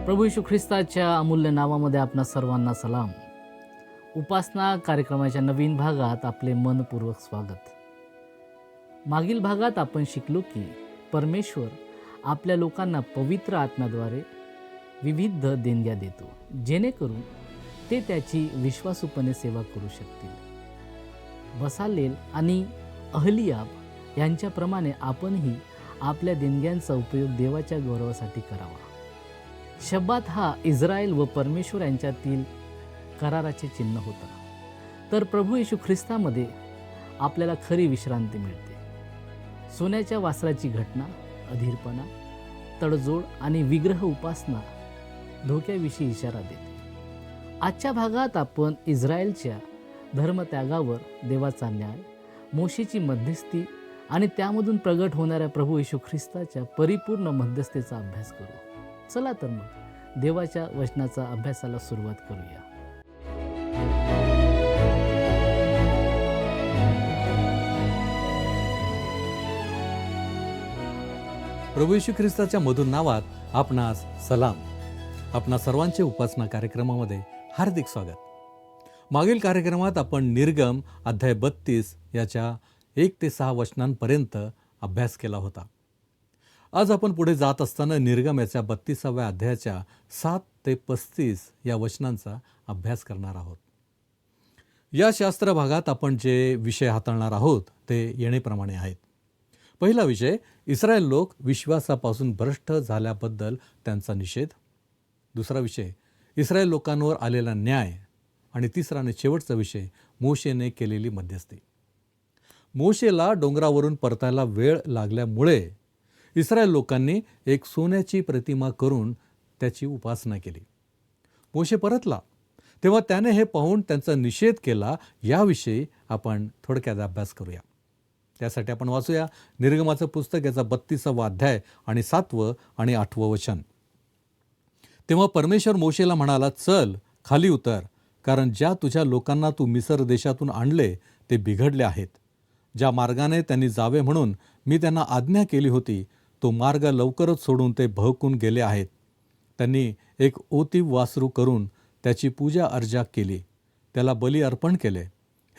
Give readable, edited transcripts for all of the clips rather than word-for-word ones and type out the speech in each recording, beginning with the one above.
प्रभू येशू ख्रिस्ताच्या अमूल्य नावामध्ये आपणा सर्वांना सलाम. उपासना कार्यक्रमाच्या नवीन भागात आपले मनपूर्वक स्वागत. मागील भागात आपण शिकलो की परमेश्वर आपल्या लोकांना पवित्र आत्म्याद्वारे विविध देणग्या देतो, जेणेकरून ते त्याची विश्वासूपणे सेवा करू शकतील. बसालेल आणि अहलियाब यांच्याप्रमाणे आपणही आपल्या देणग्यांचा उपयोग देवाच्या गौरवासाठी करावा. शब्बात हा इस्रायल व परमेश्वर यांच्यातील कराराचे चिन्ह होता. तर प्रभू येशू ख्रिस्तामध्ये आपल्याला खरी विश्रांती मिळते. सोन्याच्या वासराची घटना, अधीरपणा, तडजोड आणि विग्रह उपासना धोक्याविषयी इशारा देते. आजच्या भागात आपण इस्रायलच्या धर्मत्यागावर देवाचा न्याय, मोशेची मध्यस्थी आणि त्यामधून प्रगट होणाऱ्या प्रभू येशू ख्रिस्ताच्या परिपूर्ण मध्यस्थीचा अभ्यास करू. चला तर मग देवाच्या वचनाचा अभ्यासाला सुरुवात करूया. प्रभू येशू ख्रिस्ताच्या मधुर नावात आपणास सलाम. आपणा सर्वांचे उपासना कार्यक्रमामध्ये हार्दिक स्वागत. मागील कार्यक्रमात आपण निर्गम अध्याय 32 याच्या 1 ते 6 वचनांपर्यंत अभ्यास केला होता. आज आपण पुढे जात असताना निर्गम याच्या 32व्या अध्यायाच्या 7 ते 35 या वचनांचा अभ्यास करणार आहोत. या शास्त्र भागात आपण जे विषय हाताळणार आहोत ते येणेप्रमाणे आहेत. पहिला विषय, इस्रायल लोक विश्वासापासून भ्रष्ट झाल्याबद्दल त्यांचा निषेध. दुसरा विषय, इस्रायल लोकांवर आलेला न्याय. आणि तिसरा आणि शेवटचा विषय, मोशेने केलेली मध्यस्थी. मोशेला डोंगरावरून परतायला वेळ लागल्यामुळे इस्रायल लोकांनी एक सोन्याची प्रतिमा करून त्याची उपासना केली. मोशे परतला तेव्हा त्याने हे पाहून त्यांचा निषेध केला. याविषयी आपण थोडक्यात अभ्यास करूया. त्यासाठी आपण वाचूया निर्गमाचं पुस्तक याचा 32वा अध्याय आणि 7वं आणि 8वं वचन. तेव्हा परमेश्वर मोशेला म्हणाला, चल खाली उतर, कारण ज्या तुझ्या लोकांना तू मिस्र देशातून आणले ते बिघडले आहेत. ज्या मार्गाने त्यांनी जावे म्हणून मी त्यांना आज्ञा केली होती, तो मार्ग लवकरच सोडून ते भहकून गेले आहेत. त्यांनी एक ओतीव वासरू करून त्याची पूजा अर्चा केली, त्याला बली अर्पण केले.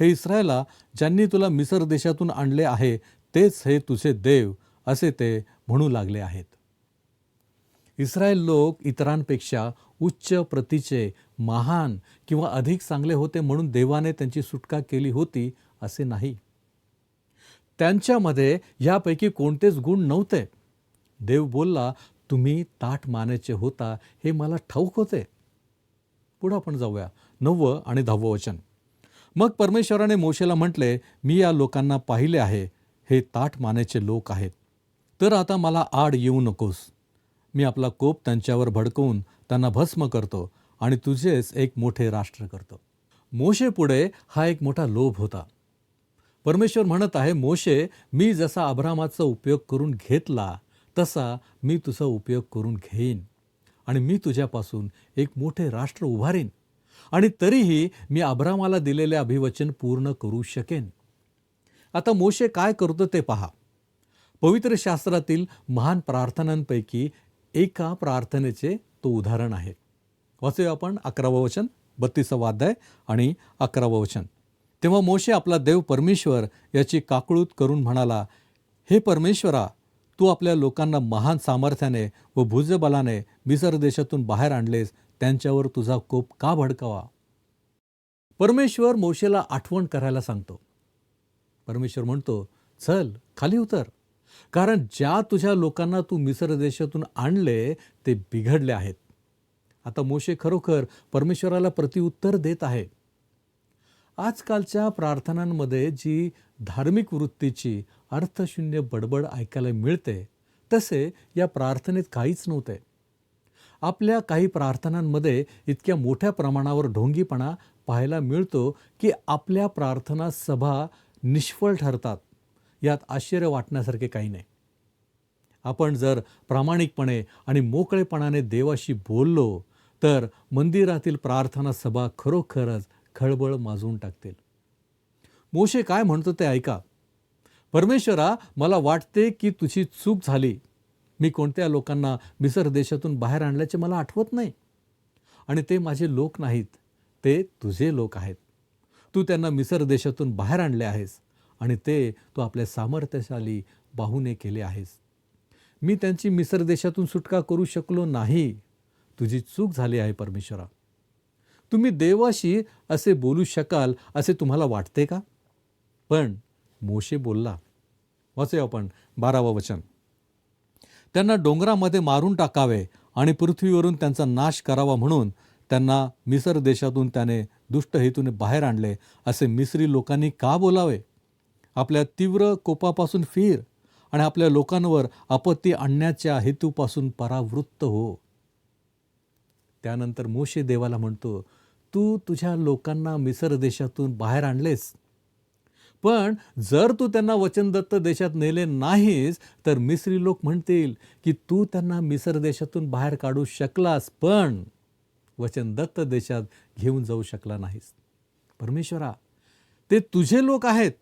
हे इस्रायला, ज्यांनी तुला मिस्र देशातून आणले आहे तेच हे तुझे देव, असे ते म्हणू लागले आहेत. इस्रायल लोक इतरांपेक्षा उच्च प्रतीचे, महान किंवा अधिक चांगले होते म्हणून देवाने त्यांची सुटका केली होती असे नाही. त्यांच्यामध्ये यापैकी कोणतेच गुण नव्हते. देव बोलला, तुम्ही ताठ मानेचे होता हे मला ठाऊक होते. पुढे आपण जाऊया 9वं आणि 10वं वचन. मग परमेश्वराने मोशेला म्हटले, मी या लोकांना पाहिले आहे, हे ताठ मानेचे लोक आहेत. तर आता मला आड येऊ नकोस. मी आपला कोप त्यांच्यावर भडकवून त्यांना भस्म करतो आणि तुझेच एक मोठे राष्ट्र करतो. मोशे पुढे हा एक मोठा लोभ होता. परमेश्वर म्हणत आहे, मोशे, मी जसा अब्रामाचा उपयोग करून घेतला तसा मी तुझा उपयोग करून घेईन आणि मी तुझ्यापासून एक मोठे राष्ट्र उभारीन आणि तरीही मी अब्रामाला दिलेले अभिवचन पूर्ण करू शकेन. आता मोशे काय करतो ते पहा. पवित्र शास्त्रातील महान प्रार्थनांपैकी एका प्रार्थनेचे तो उदाहरण आहे. वाचूया आपण 11वं वचन, 32वा अध्याय आणि 11वं वचन. तेव्हा मोशे आपला देव परमेश्वर याची काकळूत करून म्हणाला, हे परमेश्वरा, तू आपल्या लोकांना महान सामर्थ्याने व भुजबलाने मिस्र देशातून बाहेर आणलेस, त्यांच्यावर तुझा कोप का भडकावा? परमेश्वर मोशेला आठवण करायला सांगतो. परमेश्वर म्हणतो, चल खाली उतर, कारण ज्या तुझ्या लोकांना तू मिस्र देशातून आणले ते बिघडले आहेत. आता मोशे खरोखर परमेश्वराला प्रत्युत्तर देत आहे. आजकालच्या प्रार्थनांमध्ये जी धार्मिक वृत्तीची अर्थशून्य बडबड ऐकायला मिळते तसे या प्रार्थनेत काहीच नव्हते. आपल्या काही प्रार्थनांमध्ये इतक्या मोठ्या प्रमाणावर ढोंगीपणा पाहायला मिळतो की आपल्या प्रार्थना सभा निष्फळ ठरतात. यात आश्चर्य वाटण्यासारखे काही नाही. आपण जर प्रामाणिकपणे आणि मोकळेपणाने देवाशी बोललो तर मंदिरातील प्रार्थना सभा खरोखरच खळबळ माजवून टाकतील. मोशे काय म्हणतो ते ऐका. परमेश्वरा, मला वाटते की तुझी चूक झाली. मी कोणत्या लोकांना मिस्र देशातून बाहेर आणल्याचे मला आठवत नाही. आणि ते माझे लोक नाहीत, ते तुझे लोक आहेत. तू त्यांना मिस्र देशातून बाहेर आणले आहेस आणि ते तू आपल्या सामर्थ्यशाली बाहुने केले आहेस. मी त्यांची मिस्र देशातून सुटका करू शकलो नाही. तुझी चूक झाली आहे परमेश्वरा. तुम्ही देवाशी असे बोलू शकाल असे तुम्हाला वाटते का? पण मोशे बोलला. वाचूया आपण 12वा वचन. त्यांना डोंगरामध्ये मारून टाकावे आणि पृथ्वीवरून त्यांचा नाश करावा म्हणून त्यांना मिस्र देशातून त्याने दुष्ट हेतूने बाहेर आणले असे मिस्री लोकांनी का बोलावे? आपल्या तीव्र कोपापासून फिर आणि आपल्या लोकांवर आपत्ती आणण्याच्या हेतूपासून परावृत्त हो. त्यानंतर मोशे देवाला म्हणतो, तू तुझ्या लोकांना मिस्र देशातून बाहेर आणलेस, पण जर तू त्यांना वचनदत्त देशात नेले नाहीस तर मिस्री लोक म्हणतील की तू त्यांना मिस्र देशातून बाहेर काढू शकलास, पण वचनदत्त देशात घेऊन जाऊ शकला नाहीस. परमेश्वरा, ते तुझे लोक आहेत.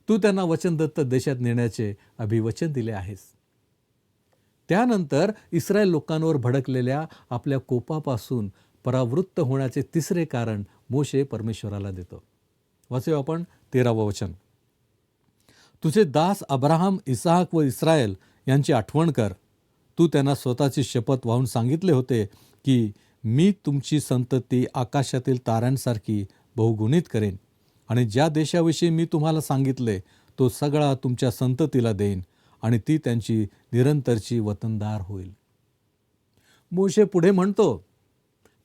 तू त्यांना वचनदत्त देशात नेण्याचे अभिवचन दिले आहेस. त्यानंतर इस्रायल लोकांवर भडकलेल्या आपल्या कोपापासून परावृत्त होण्याचे तिसरे कारण मोशे परमेश्वराला देतो. वाचूया आपण 13वा वचन. तुझे दास अब्राहम, इसाहक व इस्रायल यांची आठवण कर. तू त्यांना स्वतःची शपथ वाहून सांगितले होते की मी तुमची संतती आकाशातील ताऱ्यांसारखी बहुगुणित करेन आणि ज्या देशाविषयी मी तुम्हाला सांगितले तो सगळा तुमच्या संततीला देईन आणि ती त्यांची निरंतरची वतनदार होईल. मोशे पुढे म्हणतो,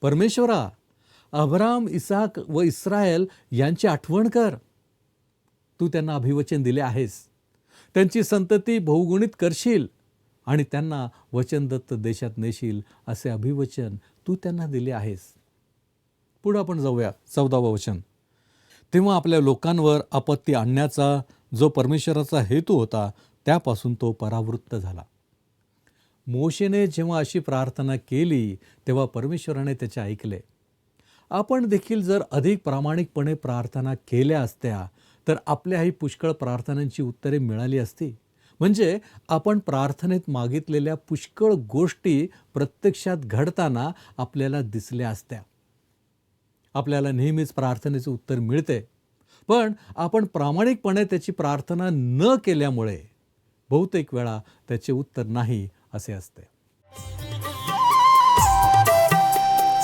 परमेश्वरा, अब्राहम, इसाक व इस्रायल यांची आठवण कर. तू त्यांना अभिवचन दिले आहेस. त्यांची संतती बहुगुणित करशील आणि त्यांना वचनदत्त देशात नेशील असे अभिवचन तू त्यांना दिले आहेस. पुढे आपण जाऊया 14वा वचन. तेव्हा आपल्या लोकांवर आपत्ती आणण्याचा जो परमेश्वराचा हेतू होता त्यापासून तो परावृत्त झाला. मोशेने जेव्हा अशी प्रार्थना केली तेव्हा परमेश्वराने त्याचे ऐकले. आपण देखील जर अधिक प्रामाणिकपणे प्रार्थना केल्या असत्या तर आपल्याही पुष्कळ प्रार्थनांची उत्तरे मिळाली असती. म्हणजे आपण प्रार्थनेत मागितलेल्या पुष्कळ गोष्टी प्रत्यक्षात घडताना आपल्याला दिसल्या असत्या. आपल्याला नेहमीच प्रार्थनेचे उत्तर मिळते, पण आपण प्रामाणिकपणे त्याची प्रार्थना न केल्यामुळे बहुतेक वेळा त्याचे उत्तर नाही असे असते.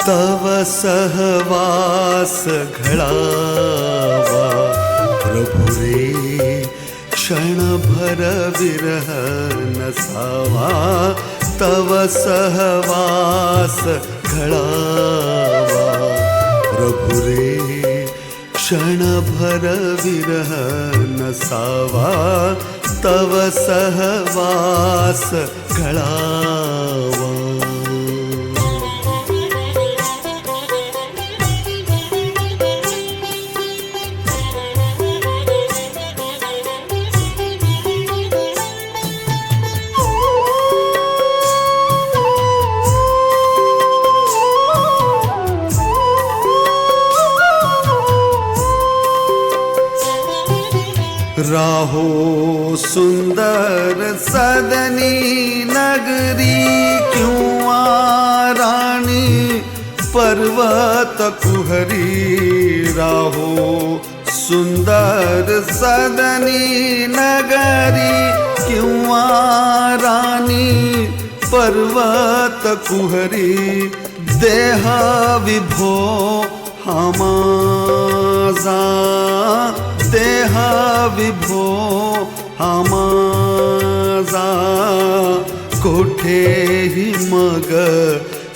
तव सहवास घडावा प्रभु रे, क्षणभर विरह नसावा. तव सहवास घडावा प्रभु रे, क्षणभर विरह नसावा. तव सहवास घडावा. राहो सुंदर सदनी नगरी किंवा राणी पर्वत कुहरी. राहो सुंदर सदनी नगरी किंवा राणी पर्वत कुहरी. देह विभो हा माझा, देह विभो हा माझा. कोठेही मग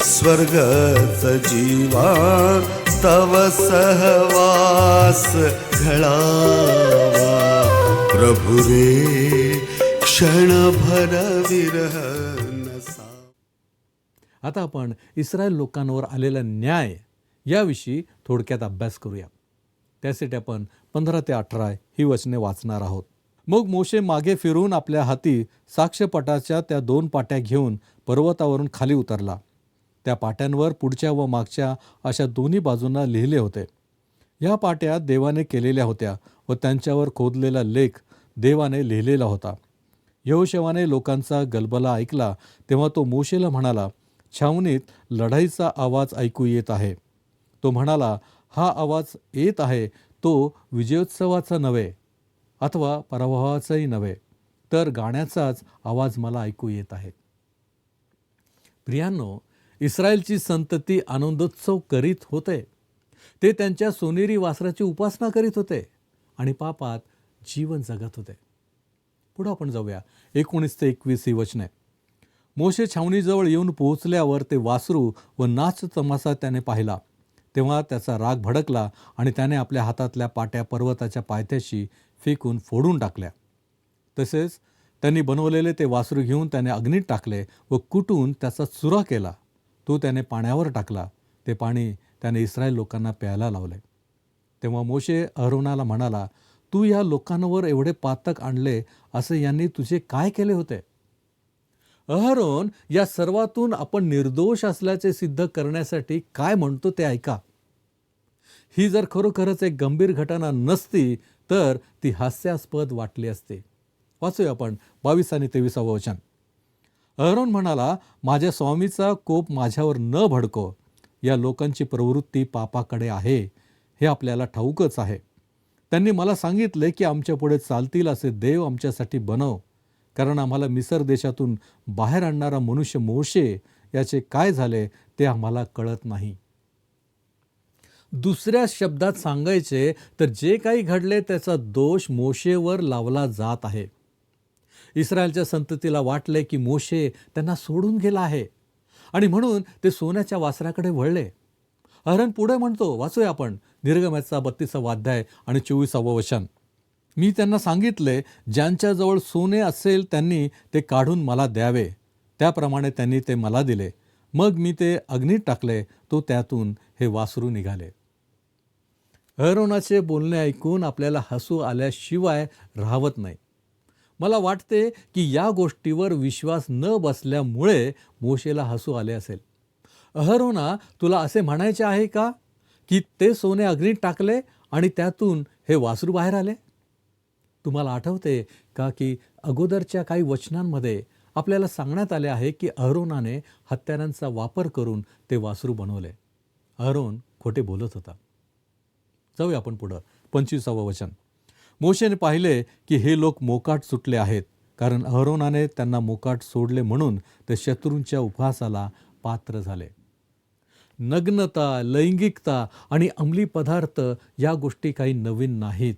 स्वर्गच जीवा. तव सहवास घडावा प्रभु रे, क्षणभर विरह नसा. आता आपण इस्रायल लोकांवर आलेला न्याय याविषयी थोडक्यात अभ्यास करूया. त्यासाठी आपण 15 ते 18 ही वचने वाचणार आहोत. मग मोशे मागे फिरून आपल्या हाती साक्ष्यपटाच्या त्या 2 पाट्या घेऊन पर्वतावरून खाली उतरला. त्या पाट्यांवर पुढच्या व मागच्या अशा दोन्ही बाजूंना लिहिले होते. या पाट्या देवाने केलेल्या होत्या व त्यांच्यावर खोदलेला लेख देवाने लिहिलेला होता. यहोशवाने लोकांचा गलबला ऐकला तेव्हा तो मोशेला म्हणाला, छावणीत लढाईचा आवाज ऐकू येत आहे. तो म्हणाला, हा आवाज येत आहे तो विजयोत्सवाचा नव्हे अथवा पराभवाचाही नव्हे, तर गाण्याचाच आवाज मला ऐकू येत आहे. प्रियांनो, इस्रायलची संतती आनंदोत्सव करीत होते. ते त्यांच्या सोनेरी वासराची उपासना करीत होते आणि पापात जीवन जगत होते. पुढे आपण जाऊया. 19 ते 21 ही वचने. मोशे छावणीजवळ येऊन पोहोचल्यावर ते वासरू व नाच तमाशा त्याने पाहिला. तेव्हा त्याचा राग भडकला आणि त्याने आपल्या हातातल्या पाट्या पर्वताच्या पायथ्याशी फेकून फोडून टाकल्या. तसेच त्यांनी बनवलेले ते वासरू घेऊन त्याने अग्नीत टाकले व कुटून त्याचा चुरा केला. तो त्याने पाण्यावर टाकला. ते पाणी त्याने इस्रायल लोकांना प्यायला लावले. तेव्हा मोशे अहरोनाला म्हणाला, तू या लोकांवर एवढे पातक आणले, असे यांनी तुझे काय केले होते? अहरोन या सर्वातून आपण निर्दोष असल्याचे सिद्ध करण्यासाठी काय म्हणतो ते ऐका. ही जर खरोखरच एक गंभीर घटना नसती तर ती हास्यास्पद वाटली असते. वाचूया आपण 22 आणि 23 वचन. अहरोन म्हणाला, माझ्या स्वामीचा कोप माझ्यावर न भडको. या लोकांची प्रवृत्ती पापाकडे आहे हे आपल्याला ठाऊकच आहे. त्यांनी मला सांगितले की आमच्या पुढे चालतील असे देव आमच्यासाठी बनव, कारण आम्हाला मिसर देशातून बाहेर आणणारा मनुष्य मोशे याचे काय झाले ते आम्हाला कळत नाही. दुसऱ्या शब्दात सांगायचे तर जे काही घडले त्याचा दोष मोशेवर लावला जात आहे. इस्रायलच्या संततीला वाटले की मोशे त्यांना सोडून गेला आहे आणि म्हणून ते सोन्याच्या वासराकडे वळले. अहरोन पुढे म्हणतो, वाचूया आपण निर्गमनाचा 32 अध्याय आणि 24 वचन. मी त्यांना सांगितले, ज्यांच्याजवळ सोने असेल त्यांनी ते काढून मला द्यावे. त्याप्रमाणे त्यांनी ते मला दिले. मग मी ते अग्नीत टाकले, तो त्यातून हे वासरू निघाले. अहरोनाचे बोलणे ऐकून आपल्याला हसू आल्याशिवाय राहवत नाही. मला वाटते की या गोष्टीवर विश्वास न बसल्यामुळे मोशेला हसू आले असेल. अहरोना, तुला असे म्हणायचे आहे का की ते सोने अग्नीत टाकले आणि त्यातून हे वासरू बाहेर आले? तुम्हाला आठवते का की अगोदरच्या काही वचनांमध्ये आपल्याला सांगण्यात आले आहे की अहरोनाने हत्यारांचा वापर करून ते वासरू बनवले. अहरोन खोटे बोलत होता. जाऊया आपण पुढं 25 वचन. मोशेने पाहिले की हे लोक मोकाट सुटले आहेत, कारण अहरोनाने त्यांना मोकाट सोडले म्हणून ते शत्रूंच्या उपहासाला पात्र झाले. नग्नता, लैंगिकता आणि अंमली पदार्थ या गोष्टी काही नवीन नाहीत.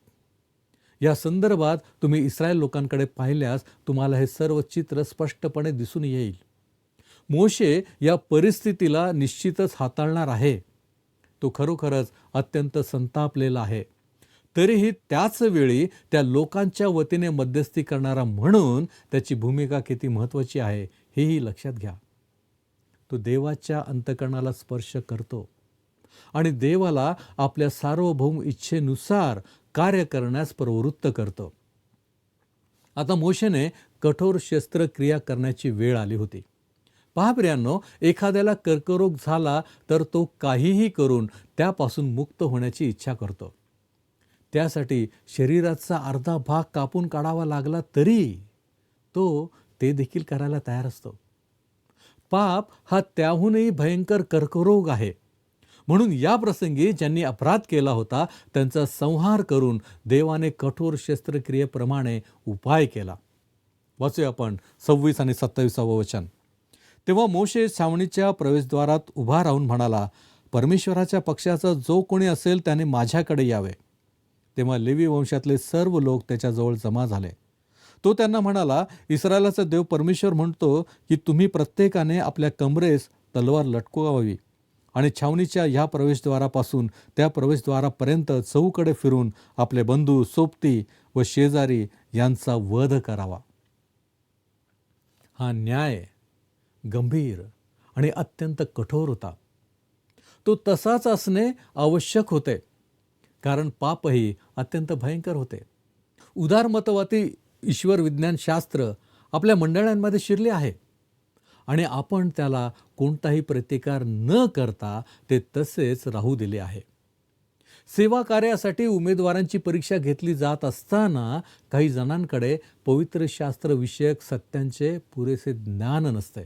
या संदर्भात तुम्ही इस्रायल लोकांकडे पाहिल्यास तुम्हाला हे सर्व चित्र स्पष्टपणे दिसून येईल. मोशे या परिस्थितीला निश्चितच हाताळणार आहे. तो खरोखरच अत्यंत संतापलेला आहे. तरीही त्याच वेळी त्या लोकांच्या वतीने मध्यस्थी करणारा म्हणून त्याची भूमिका किती महत्त्वाची आहे हेही लक्षात घ्या. तो देवाच्या अंतःकरणाला स्पर्श करतो आणि देवाला आपल्या सार्वभौम इच्छेनुसार कार्य करण्यास प्रवृत्त करतो. आता मोशेने कठोर शस्त्रक्रिया करण्याची वेळ आली होती. पहा प्रियांनो, एखाद्याला कर्करोग झाला तर तो काहीही करून त्यापासून मुक्त होण्याची इच्छा करतो. त्यासाठी शरीराचा अर्धा भाग कापून काढावा लागला तरी तो ते देखील करायला तयार असतो. पाप हा त्याहूनही भयंकर कर्करोग आहे. म्हणून या प्रसंगी ज्यांनी अपराध केला होता त्यांचा संहार करून देवाने कठोर शस्त्रक्रियेप्रमाणे उपाय केला. वाचूया आपण 26 आणि 27 वचन. तेव्हा मोशे छावणीच्या प्रवेशद्वारात उभा राहून म्हणाला, परमेश्वराच्या पक्षाचा जो कोणी असेल त्याने माझ्याकडे यावे. तेव्हा लेवी वंशातले सर्व लोक त्याच्याजवळ जमा झाले. तो त्यांना म्हणाला, इस्रायलाचा देव परमेश्वर म्हणतो की तुम्ही प्रत्येकाने आपल्या कमरेस तलवार लटकवावी आणि छावणीच्या ह्या प्रवेशद्वारापासून त्या प्रवेशद्वारापर्यंत चहूकडे फिरून आपले बंधू, सोबती व शेजारी यांचा वध करावा. हा न्याय गंभीर आणि अत्यंत कठोर होता. तो तसाच असणे आवश्यक होते, कारण पापही अत्यंत भयंकर होते. उदारमतवादी ईश्वर विज्ञानशास्त्र आपल्या मंडळांमध्ये शिरले आहे आणि आपण त्याला कोणताही प्रतिकार न करता ते तसेच राहू दिले आहे. सेवा कार्यासाठी उमेदवारांची परीक्षा घेतली जात असताना काही जणांकडे पवित्र शास्त्र विषयक सत्यांचे पुरेसे ज्ञान नसते,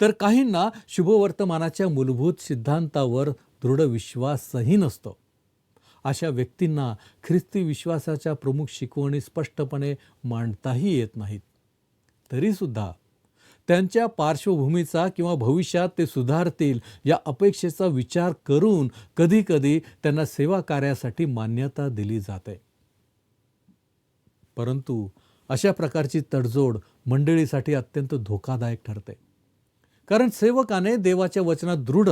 तर काहींना शुभवर्तमानाच्या मूलभूत सिद्धांतावर दृढ विश्वासही नसतो. अशा व्यक्तींना ख्रिस्ती विश्वासाच्या प्रमुख शिकवणी स्पष्टपणे मांडताही येत नाहीत. तरीसुद्धा त्यांच्या पार्श्वभूमीचा किंवा भविष्यात ते सुधारतील या अपेक्षेचा विचार करून कधीकधी त्यांना सेवा कार्यासाठी मान्यता दिली जाते. परंतु अशा प्रकारची तडजोड मंडळीसाठी अत्यंत धोकादायक ठरते. कारण सेवकाने देवाच्या वचनात दृढ,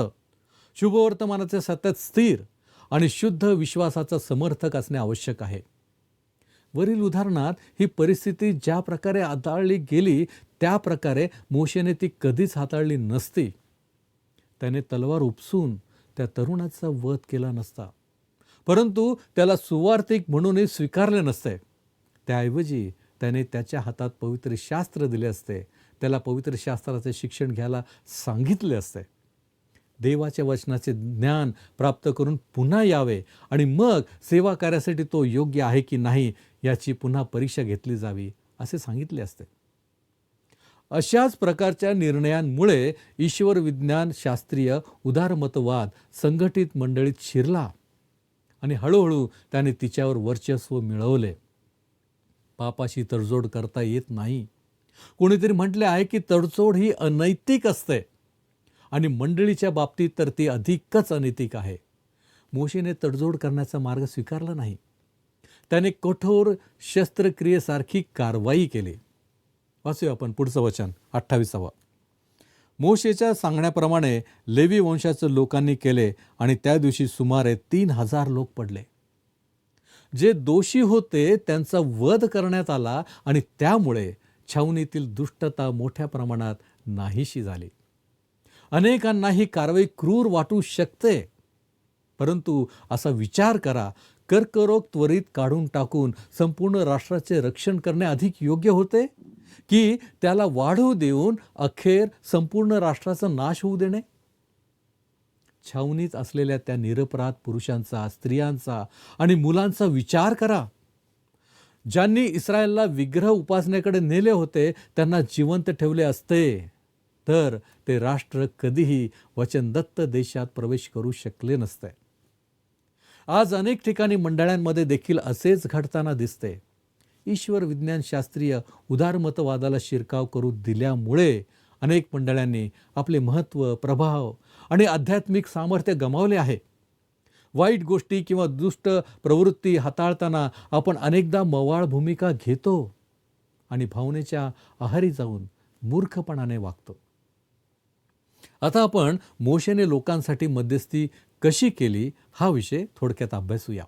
शुभवर्तमानाच्या सत्यात स्थिर आणि शुद्ध विश्वासाचा समर्थक असणे आवश्यक आहे. वरील उदाहरणात ही परिस्थिती ज्या प्रकारे हाताळली गेली त्या प्रकारे मोशेने ती कधीच हाताळली नसती. त्याने तलवार उपसून त्या तरुणाचा वध केला नसता, परंतु त्याला सुवार्तिक म्हणूनही स्वीकारले नसते. त्याऐवजी त्याने त्याच्या हातात पवित्र शास्त्र दिले असते, त्याला पवित्र शास्त्राचे शिक्षण घ्यायला सांगितले असते. देवाच्या वचनाचे ज्ञान प्राप्त करून पुन्हा यावे आणि मग सेवा कार्यासाठी तो योग्य आहे की नाही याची पुन्हा परीक्षा घेतली जावी असे सांगितले असते. अशाच प्रकारच्या निर्णयांमुळे ईश्वर विज्ञान शास्त्रीय उदारमतवाद संघटित मंडळीत शिरला आणि हळूहळू त्याने तिच्यावर वर्चस्व मिळवले. पापाशी तडजोड करता येत नाही. कोणीतरी म्हटले आहे की तडजोड ही अनैतिक असते आणि मंडळीच्या बाबतीत तर ती अधिकच अनैतिक आहे. मोशेने तडजोड करण्याचा मार्ग स्वीकारला नाही. त्याने कठोर शस्त्रक्रियेसारखी कारवाई केली. वाचूया आपण पुढचं वचन 28. मोशेच्या सांगण्याप्रमाणे लेवी वंशाच्या लोकांनी केले आणि त्या दिवशी सुमारे 3,000 लोक पडले. जे दोषी होते त्यांचा वध करण्यात आला आणि त्यामुळे छावणीतील दुष्टता मोठ्या प्रमाणात नाहीशी झाली. अनेकांना ही कारवाई क्रूर वाटू शकते, परंतु असा विचार करा, कर्करोग त्वरित काढून टाकून संपूर्ण राष्ट्राचे रक्षण करणे अधिक योग्य होते की त्याला वाढू देऊन अखेर संपूर्ण राष्ट्राचा नाश होऊ देणे? छावणीत असलेल्या त्या निरपराध पुरुषांचा, स्त्रियांचा आणि मुलांचा विचार करा. ज्यांनी इस्रायलला विग्रह उपासनेकडे नेले होते त्यांना जिवंत ठेवले असते तर ते राष्ट्र कधीही वचनदत्त देशात प्रवेश करू शकले नसते. आज अनेक ठिकाणी मंडळांमध्ये देखील असेच घडताना दिसते. ईश्वर विज्ञान शास्त्रीय उदारमतवादाला शिरकाव करू दिल्यामुळे अनेक मंडळांनी आपले महत्त्व, प्रभाव आणि आध्यात्मिक सामर्थ्य गमावले आहे. वाईट गोष्टी किंवा दुष्ट प्रवृत्ती हाताळताना आपण अनेकदा मवाळ भूमिका घेतो आणि भावनेच्या आहारी जाऊन मूर्खपणाने वागतो. आता आपण मोशेने लोकांसाठी मध्यस्थी कशी केली हा विषय थोडक्यात अभ्यासूया.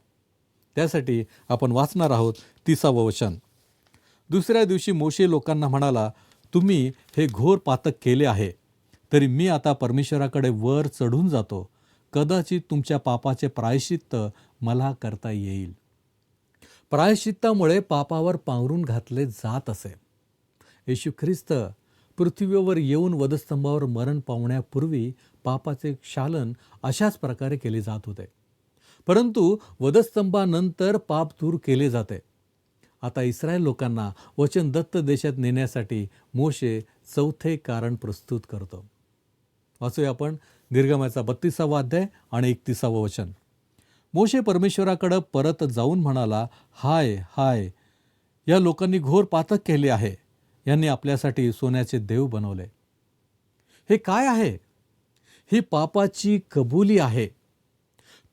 त्यासाठी आपण वाचणार आहोत 30 वचन. दुसऱ्या दिवशी मोशे लोकांना म्हणाला, तुम्ही हे घोर पातक केले आहे, तरी मी आता परमेश्वराकडे वर चढून जातो. कदाचित तुमच्या पापाचे प्रायश्चित्त मला करता येईल. प्रायश्चित्तामुळे पापावर पांघरून घातले जात असे. येशू ख्रिस्त पृथ्वीवर येऊन वधस्तंभावर मरण पावण्यापूर्वी पापाचे क्षालन अशाच प्रकारे केले जात होते, परंतु वधस्तंभानंतर पाप दूर केले जाते. आता इस्रायल लोकांना वचनदत्त देशात नेण्यासाठी मोशे चौथे कारण प्रस्तुत करतो. वाचूया आपण निर्गमाचा 32 अध्याय आणि 31 वचन. मोशे परमेश्वराकडे परत जाऊन म्हणाला, हाय हाय, या लोकांनी घोर पातक केले आहे. यांनी आपल्यासाठी सोन्याचे देव बनवले. हे काय आहे? ही पापाची कबुली आहे.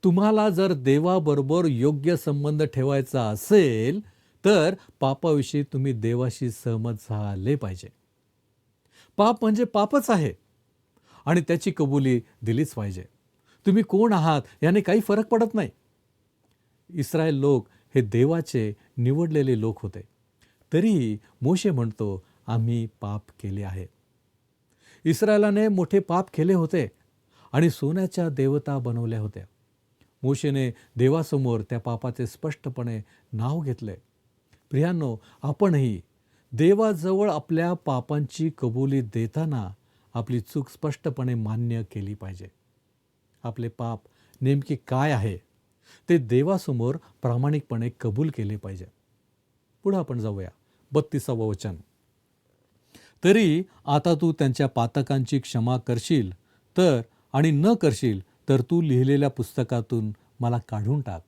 तुम्हाला जर देवाबरोबर योग्य संबंध ठेवायचा असेल तर पापाविषयी तुम्ही देवाशी सहमत झाले पाहिजे. पाप म्हणजे पापच आहे आणि त्याची कबुली दिलीच पाहिजे. तुम्ही कोण आहात याने काही फरक पडत नाही. इस्रायल लोक हे देवाचे निवडलेले लोक होते, तरीही मोशे म्हणतो, आम्ही पाप केले आहे. इस्रायलाने मोठे पाप केले होते आणि सोन्याच्या देवता बनवल्या होत्या. मोशेने देवासमोर त्या पापाचे स्पष्टपणे नाव घेतले. प्रियांनो, आपणही देवाजवळ आपल्या पापांची कबुली देताना आपली चूक स्पष्टपणे मान्य केली पाहिजे. आपले पाप नेमके काय आहे ते देवासमोर प्रामाणिकपणे कबूल केले पाहिजे. पुढे आपण जाऊया. 32वं वचन. तरी आता तू त्यांच्या पातकांची क्षमा करशील तर आणि न करशील तर तू लिहिलेल्या पुस्तकातून मला काढून टाक.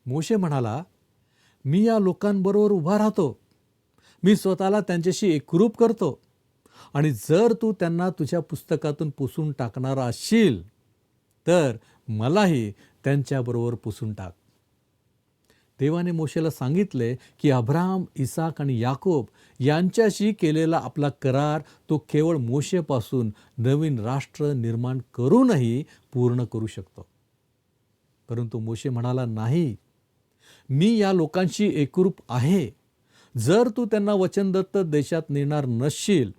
मोशे म्हणाला, मी या लोकांबरोबर उभा राहतो, मी स्वतःला त्यांच्याशी एकरूप करतो, आणि जर तू त्यांना तुझ्या पुस्तकातून पुसून टाकणारा असशील तर मलाही त्यांच्याबरोबर पुसून टाक. देवाने मोशेला सांगितले की अब्राहम, इसाक आणि याकोब यांच्याशी केलेला आपला करार तो केवळ मोशेपासून नवीन राष्ट्र निर्माण करूनही पूर्ण करू शकतो. परंतु मोशे म्हणाला, नाही, मी या लोकांशी एकरूप आहे. जर तू त्यांना वचनदत्त देशात नेणार नसशील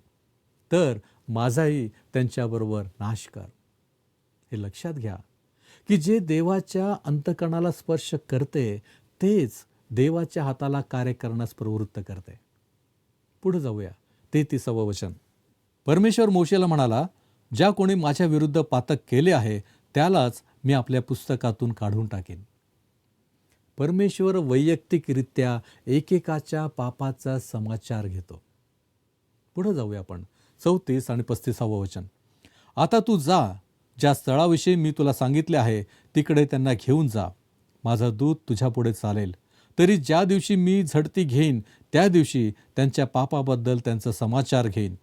तर माझाही त्यांच्याबरोबर नाश कर. हे लक्षात घ्या की जे देवाच्या अंतःकरणाला स्पर्श करते तेच देवाच्या हाताला कार्य करण्यास प्रवृत्त करते. पुढे जाऊया. 33वं वचन. परमेश्वर मोशेला म्हणाला, ज्या कोणी माझ्या विरुद्ध पातक केले आहे त्यालाच मी आपल्या पुस्तकातून काढून टाकेन. परमेश्वर वैयक्तिकरित्या एकेकाच्या पापाचा समाचार घेतो. पुढे जाऊया आपण. 34 आणि 35वं वचन. आता तू जा, ज्या स्थळाविषयी मी तुला सांगितले आहे तिकडे त्यांना घेऊन जा. माझा दूत तुझ्या पुढे चालेल. तरी ज्या दिवशी मी झडती घेईन त्या दिवशी त्यांच्या पापाबद्दल त्यांचा समाचार घेईन.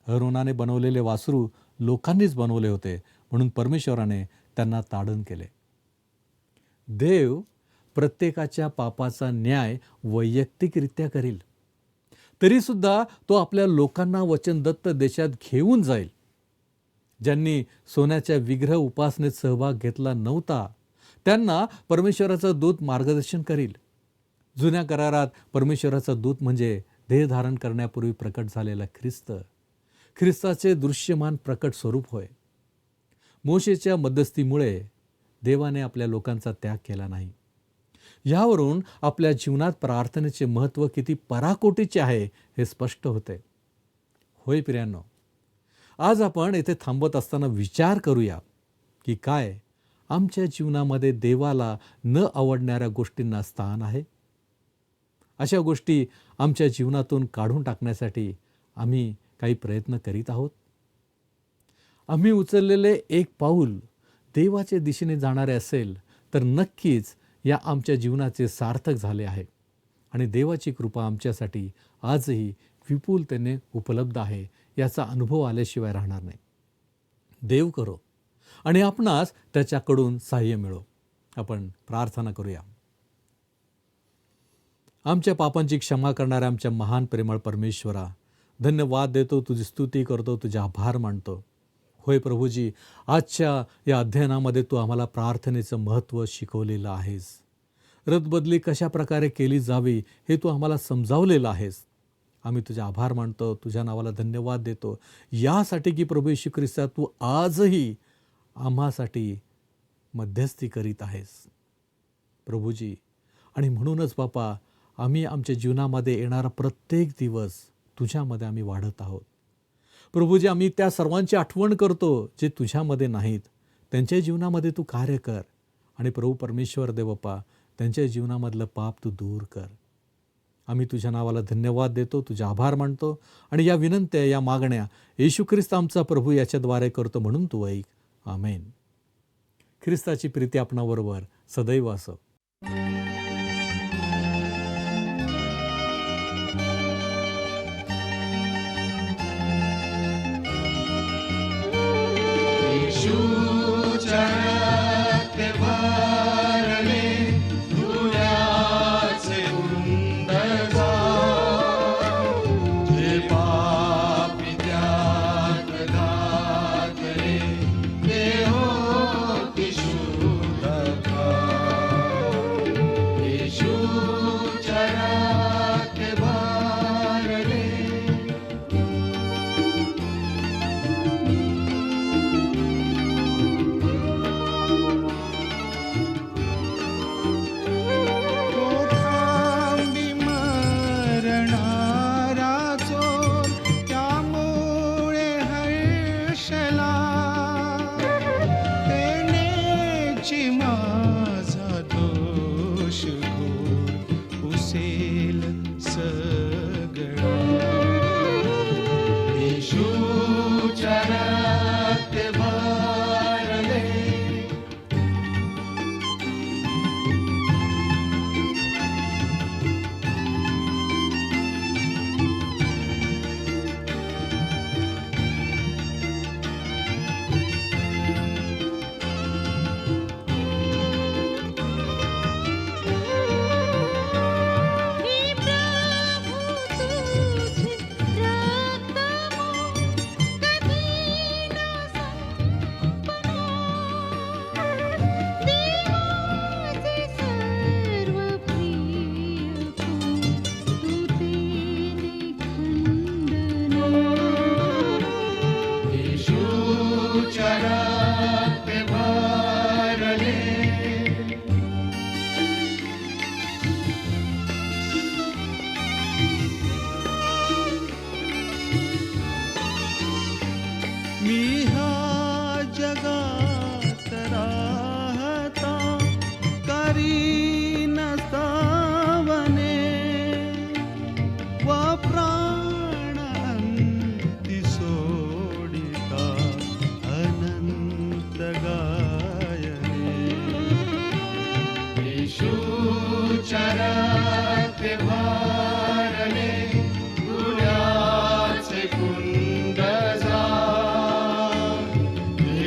अरोनाने बनवलेले वासरू लोकांनीच बनवले होते, म्हणून परमेश्वराने त्यांना ताडण केले. देव प्रत्येकाच्या पापाचा न्याय वैयक्तिकरित्या करील. तरीसुद्धा तो आपल्या लोकांना वचनदत्त देशात घेऊन जाईल. ज्यांनी सोन्याच्या विग्रह उपासनेत सहभाग घेतला नव्हता त्यांना परमेश्वराचा दूत मार्गदर्शन करील. जुन्या करारात परमेश्वराचा दूत म्हणजे देह धारण करण्यापूर्वी प्रकट झालेला ख्रिस्ताचे दृश्यमान प्रकट स्वरूप होय. मोशेच्या मध्यस्थीमुळे देवाने आपल्या लोकांचा त्याग केला नाही. यावरून आपल्या जीवनात प्रार्थनेचे महत्त्व किती पराकोटीचे आहे हे स्पष्ट होते. होय प्रियांनो, आज आपण येथे थांबत असताना विचार करूया की काय आमच्या जीवनामध्ये देवाला न आवडणाऱ्या गोष्टींना स्थान आहे. अशा गोष्टी आमच्या जीवनातून काढून टाकण्यासाठी आम्ही काही प्रयत्न करीत आहोत. आम्ही उचललेले एक पाऊल देवाच्या दिशेने जाणारे असेल तर नक्कीच या आमच्या जीवनाचे सार्थक झाले आहे आणि देवाची कृपा आमच्यासाठी आजही विपुलतेने उपलब्ध आहे याचा अनुभव आल्याशिवाय राहणार नाही. देव करो आणि आपणास त्याच्याकडून सहाय्य मिळो. आपण प्रार्थना करूया. आमच्या पापांची क्षमा करणाऱ्या आमच्या महान प्रेमळ परमेश्वरा, धन्यवाद देतो, तुझी स्तुती करतो, तुझे आभार मानतो. होय प्रभूजी, आजच्या या अध्ययनामध्ये तू आम्हाला प्रार्थनेचं महत्त्व शिकवलेलं आहेस. रदबदली कशा प्रकारे केली जावी हे तू आम्हाला समजावलेलं आहेस. आम्ही तुझे आभार मानतो, तुझ्या नावाला धन्यवाद देतो यासाठी की प्रभू येशू ख्रिस्ता तू आजही आम्हासाठी मध्यस्थी करीत आहेस प्रभूजी. आणि म्हणूनच बापा, आम्ही आमच्या जीवनामध्ये येणारा प्रत्येक दिवस तुझ्यामध्ये आम्ही वाढत आहोत प्रभूजी. आम्ही त्या सर्वांची आठवण करतो जे तुझ्यामध्ये नाहीत. त्यांच्या जीवनामध्ये तू कार्य कर आणि प्रभू परमेश्वर दे बापा, त्यांच्या जीवनामधलं पाप तू दूर कर. आम्ही तुझ्या नावाला धन्यवाद देतो, तुझे आभार मानतो आणि या विनंत्या, या मागण्या येशू ख्रिस्त आमचा प्रभू याच्याद्वारे करतो म्हणून तू ऐक. आमेन. ख्रिस्ताची प्रीती आपणाबरोबर सदैव असो.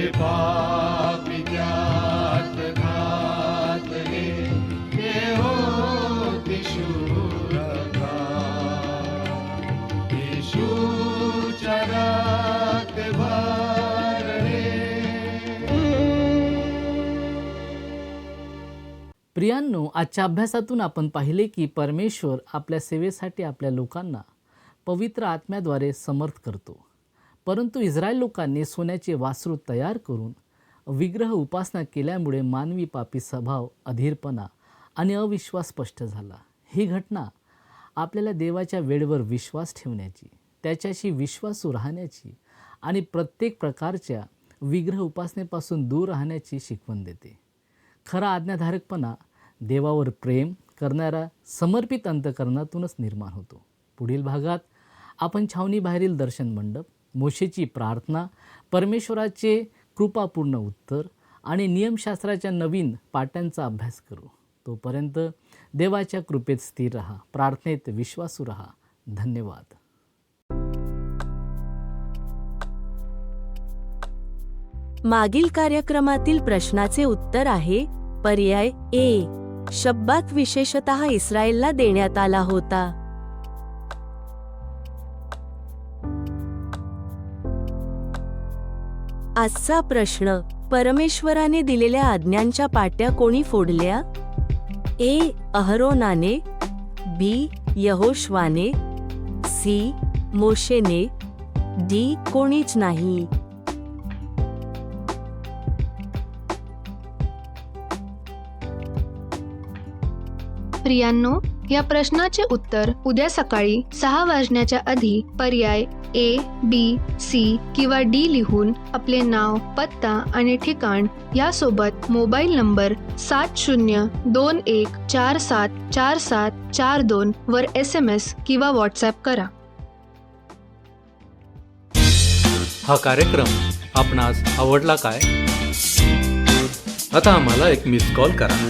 पापी त्यात घातले, ते होती शूरता. येशूच्या रक्त भरले. प्रियांनो, आजच्या अभ्यासातून आपण पाहिले की परमेश्वर आपल्या सेवेसाठी आपल्या लोकांना पवित्र आत्म्याद्वारे समर्थ करतो. परंतु इस्रायल लोकांनी सोन्याचे वासरू तयार करून विग्रह उपासना केल्यामुळे मानवी पापी स्वभाव, अधीरपणा आणि अविश्वास स्पष्ट झाला. ही घटना आपल्याला देवाच्या वेळेवर विश्वास ठेवण्याची, त्याच्याशी विश्वासू राहण्याची आणि प्रत्येक प्रकारच्या विग्रह उपासनेपासून दूर राहण्याची शिकवण देते. खरा आज्ञाधारकपणा देवावर प्रेम करणाऱ्या समर्पित अंतःकरणातूनच निर्माण होतो. पुढील भागात आपण छावणी बाहेरील दर्शन मंडप, मोशेची प्रार्थना, परमेश्वराचे कृपापूर्ण उत्तर आणि नियमशास्त्राच्या नवीन पाट्यांचा अभ्यास करू. तोपर्यंत देवाच्या कृपेत स्थिर रहा, प्रार्थनेत विश्वासू रहा. धन्यवाद. मागील कार्यक्रमातील प्रश्नाचे उत्तर आहे पर्याय ए. शब्बात विशेषतः इस्रायलला देण्यात आला होता. आजचा प्रश्न, परमेश्वराने दिलेल्या आज्ञांच्या पाट्या कोणी फोडल्या? ए. अहरोनाने, बी. यहोशवाने, सी. मोशेने, डी. कोणीच नाही. प्रियांनो, या प्रश्नाचे उत्तर उद्या सकाळी 6 वाजण्याच्या आधी पर्याय ए, बी, सी किंवा डी लिहून आपले नाव, पत्ता आणि ठिकाण यासोबत मोबाईल नंबर 7021474742 वर SMS किंवा व्हॉट्सॲप करा. हा कार्यक्रम आपणास आवडला काय? आता आम्हाला एक मिस कॉल करा.